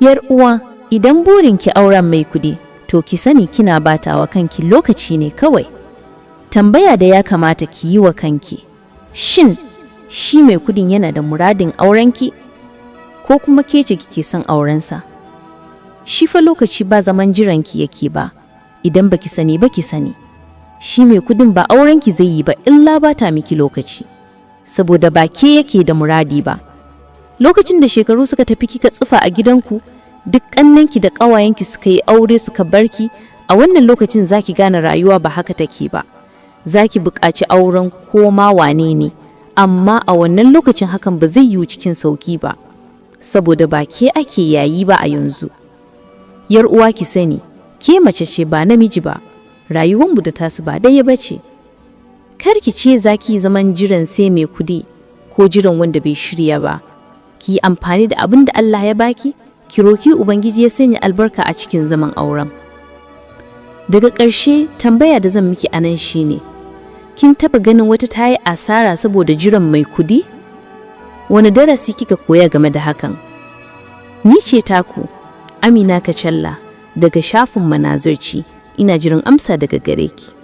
Yar uwa, idan burinki auren mai kudi, to ki sani kina batawa kanki lokaci ne kawai. Tambaya da ya kamata ki yi wa kanki, shin shi mai kudin yana da muradin aurenki ko kuma ke ce kike son aurensa? Shi fa lokaci ba zaman jiranki yake ba, idan baki sani ba ki sani. Shi mai kudin ba aurenki zai yi ba illa bata miki lokaci, saboda ba ke yake da muradi ba. Lokacin da shekaru suka tafi kika tsufa a gidanku, duk kannanki da ƙawayenki suka yi aure suka barki, a wannan lokacin zaki gane rayuwa ba haka take ba. Zaki buƙaci auren koma wane ne, amma a wannan lokacin hakan ba zai yiwu cikin sauki ba, saboda ba ke ake yayi ba a yanzu. Yar uwa ki sani, ke mace ce ba namiji ba, rayuwanmu da tasu ba ɗaya bace. Kar ki ce zaki zaman jiran sai mai kudi ko jiran wanda bai shirya ba. Ki amfani da abin da Allah ya baki, ki roki Ubangiji ya sanya albarka a cikin zaman auren. Daga ƙarshe, tambaya da zan miki anan shine, kin taba ganin wata ta yi asara saboda jiran mai kudi? Wani darasi kika koya game da hakan? Ni ce taku, Amina Kacalla, daga shafin Manazirci. Ina jiran amsa daga gare ki.